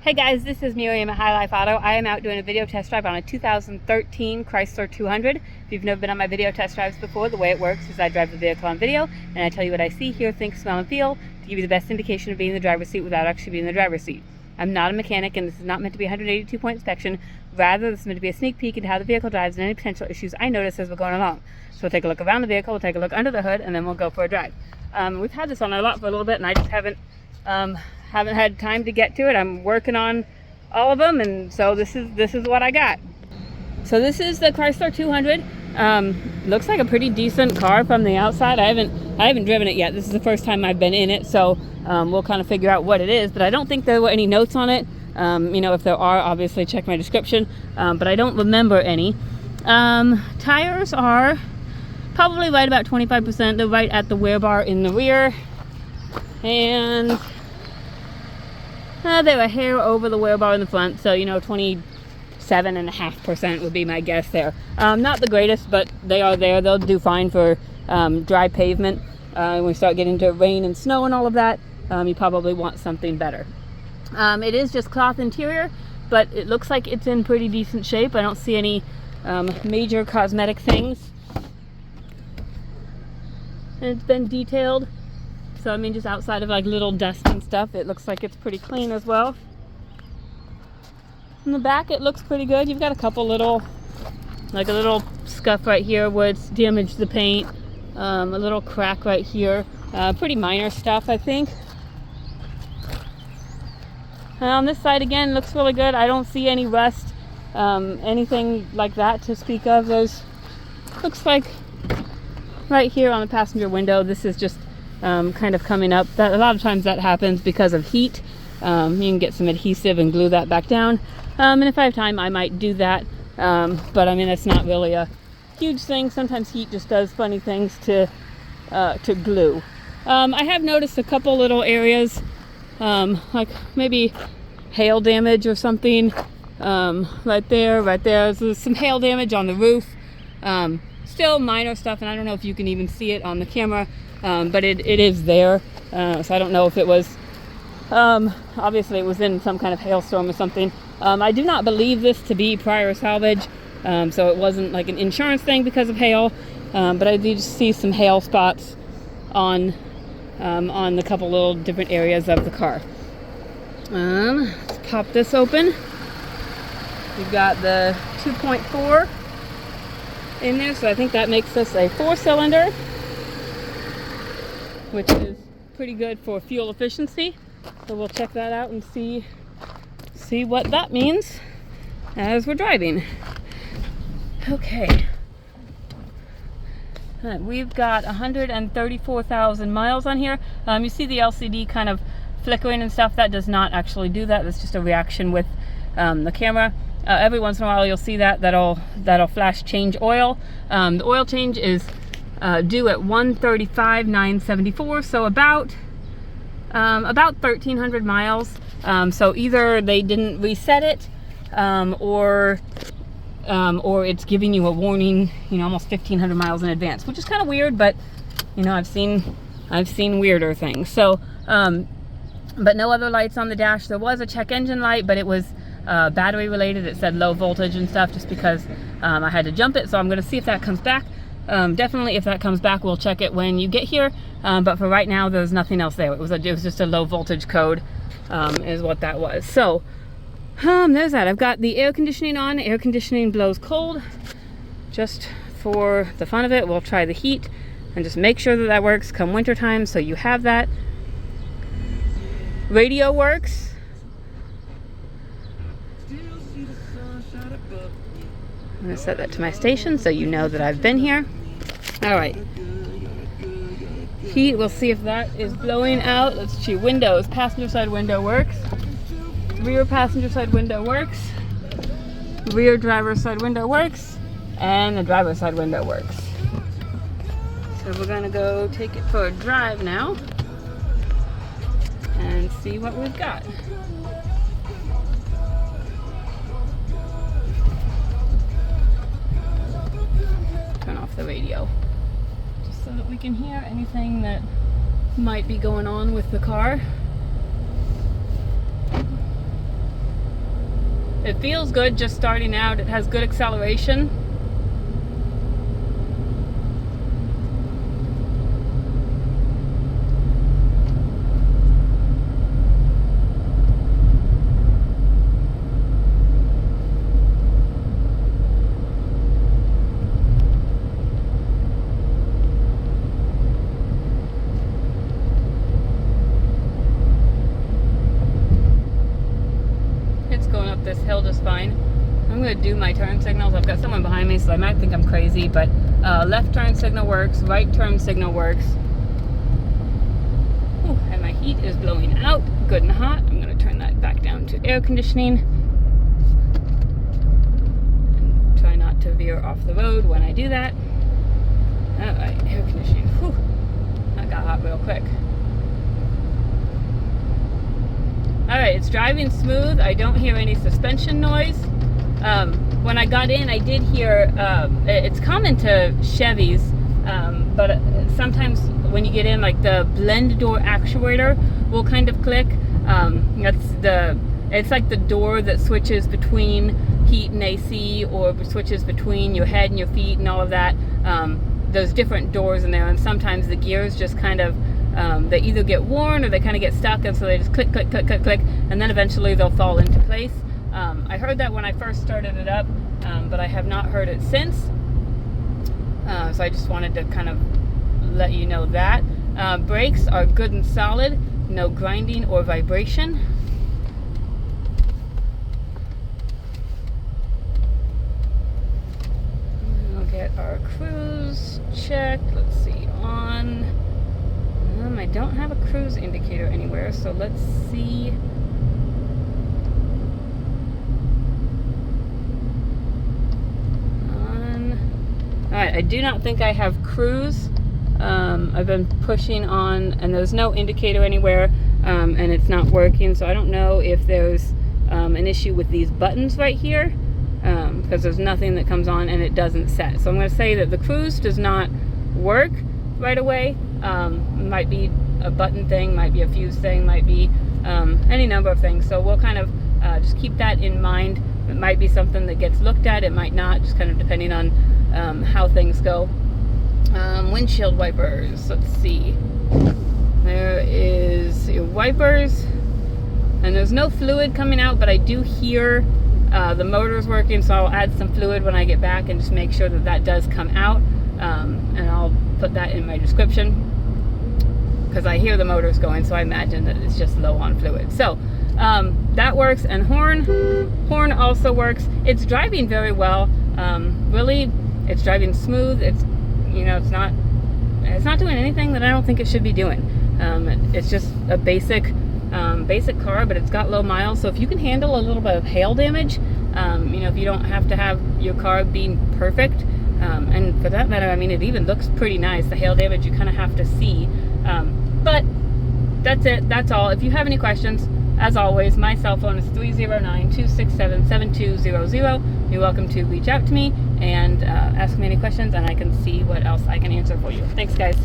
Hey guys, this is Miriam at High Life Auto. I am out doing a video test drive on a 2013 Chrysler 200. If you've never been on my video test drives before, the way it works is I drive the vehicle on video and I tell you what I see, hear, think, smell, and feel to give you the best indication of being in the driver's seat without actually being in the driver's seat. I'm not a mechanic and this is not meant to be a 182-point inspection. Rather, this is meant to be a sneak peek into how the vehicle drives and any potential issues I notice as we're going along. So we'll take a look around the vehicle, we'll take a look under the hood, and then we'll go for a drive. We've had this on our lot for a little bit and I just haven't had time to get to it. I'm working on all of them, and so this is what I got. So this is the Chrysler 200. Looks like a pretty decent car from the outside. I haven't driven it yet. This is the first time I've been in it, so we'll kind of figure out what it is, but I don't think there were any notes on it. You know, if there are, obviously check my description, but I don't remember any. Tires are probably right about 25%. They're right at the wear bar in the rear, and they were a hair over the wear bar in the front, so you know, 27.5% would be my guess there. Not the greatest, but they are there. They'll do fine for dry pavement. When we start getting into rain and snow and all of that, you probably want something better. It is just cloth interior, but it looks like it's in pretty decent shape. I don't see any major cosmetic things. And it's been detailed. So I mean, just outside of like little dust and stuff, it looks like it's pretty clean as well. In the back, it looks pretty good. You've got a couple little, like a little scuff right here where it's damaged the paint. A little crack right here. Pretty minor stuff, I think. On this side again, looks really good. I don't see any rust, anything like that to speak of. There's, looks like right here on the passenger window, this is just kind of coming up. That a lot of times that happens because of heat. You can get some adhesive and glue that back down, and if I have time I might do that, but I mean, that's not really a huge thing. Sometimes heat just does funny things to glue. I have noticed a couple little areas, like maybe hail damage or something, right there. There's some hail damage on the roof. Still minor stuff, and I don't know if you can even see it on the camera. But it is there, so I don't know if it was, obviously it was in some kind of hailstorm or something. I do not believe this to be prior salvage, so it wasn't like an insurance thing because of hail, but I did see some hail spots on the couple little different areas of the car. Let's pop this open. We've got the 2.4 in there, so I think that makes this a 4-cylinder. Which is pretty good for fuel efficiency. So we'll check that out and see what that means as we're driving. Okay. All right, we've got 134,000 miles on here. You see the LCD kind of flickering and stuff. That does not actually do that. That's just a reaction with the camera. Every once in a while you'll see that'll flash change oil. The oil change is due at 135,974, so about 1,300 miles. So either they didn't reset it, or it's giving you a warning, you know, almost 1,500 miles in advance, which is kind of weird, but you know, I've seen weirder things. So, but no other lights on the dash. There was a check engine light, but it was battery related. It said low voltage and stuff, just because I had to jump it. So I'm going to see if that comes back. Definitely if that comes back, we'll check it when you get here, but for right now there's nothing else there. It was just a low voltage code, is what that was. So there's that. I've got the air conditioning on. Air conditioning blows cold. Just for the fun of it, we'll try the heat and just make sure that works come winter time, so you have that. Radio works. I'm going to set that to my station so you know that I've been here. Alright. Heat, we'll see if that is blowing out. Let's see. Windows. Passenger side window works. Rear passenger side window works. Rear driver's side window works. And the driver's side window works. So we're going to go take it for a drive now and see what we've got. Turn off the radio just so that we can hear anything that might be going on with the car. It feels good just starting out. It has good acceleration. Going up this hill just fine. I'm going to do my turn signals. I've got someone behind me, so I might think I'm crazy, but left turn signal works, right turn signal works. Ooh, and my heat is blowing out good and hot. I'm going to turn that back down to air conditioning. And try not to veer off the road when I do that. Alright, air conditioning. Whew, that got hot real quick. Alright, it's driving smooth. I don't hear any suspension noise. When I got in, I did hear, it's common to Chevys, but sometimes when you get in, like the blend door actuator will kind of click. It's like the door that switches between heat and AC, or switches between your head and your feet and all of that. There's different doors in there, and sometimes the gears just kind of they either get worn or they kind of get stuck, and so they just click, click, click, click, click, and then eventually they'll fall into place. I heard that when I first started it up, but I have not heard it since. So I just wanted to kind of let you know that. Brakes are good and solid, no grinding or vibration. We'll get our cruise checked. Let's see, on. I don't have a cruise indicator anywhere, so let's see. Alright, I do not think I have cruise. I've been pushing on, and there's no indicator anywhere, and it's not working, so I don't know if there's an issue with these buttons right here, because there's nothing that comes on and it doesn't set. So I'm going to say that the cruise does not work right away. Might be a button thing, might be a fuse thing, might be any number of things. So we'll kind of just keep that in mind. It might be something that gets looked at, it might not, just kind of depending on how things go. Windshield wipers, let's see. There is your wipers, and there's no fluid coming out, but I do hear the motor's working, so I'll add some fluid when I get back and just make sure that that does come out. And I'll put that in my description, because I hear the motors going, so I imagine that it's just low on fluid. So that works. And horn also works. It's driving very well. Really, it's driving smooth. It's, you know, it's not doing anything that I don't think it should be doing. It's just a basic car, but it's got low miles, so if you can handle a little bit of hail damage, you know, if you don't have to have your car being perfect, and for that matter, I mean, it even looks pretty nice. The hail damage you kind of have to see, but that's it. That's all. If you have any questions, as always, my cell phone is 309-267-7200. You're welcome to reach out to me and ask me any questions, and I can see what else I can answer for you. Thanks, guys.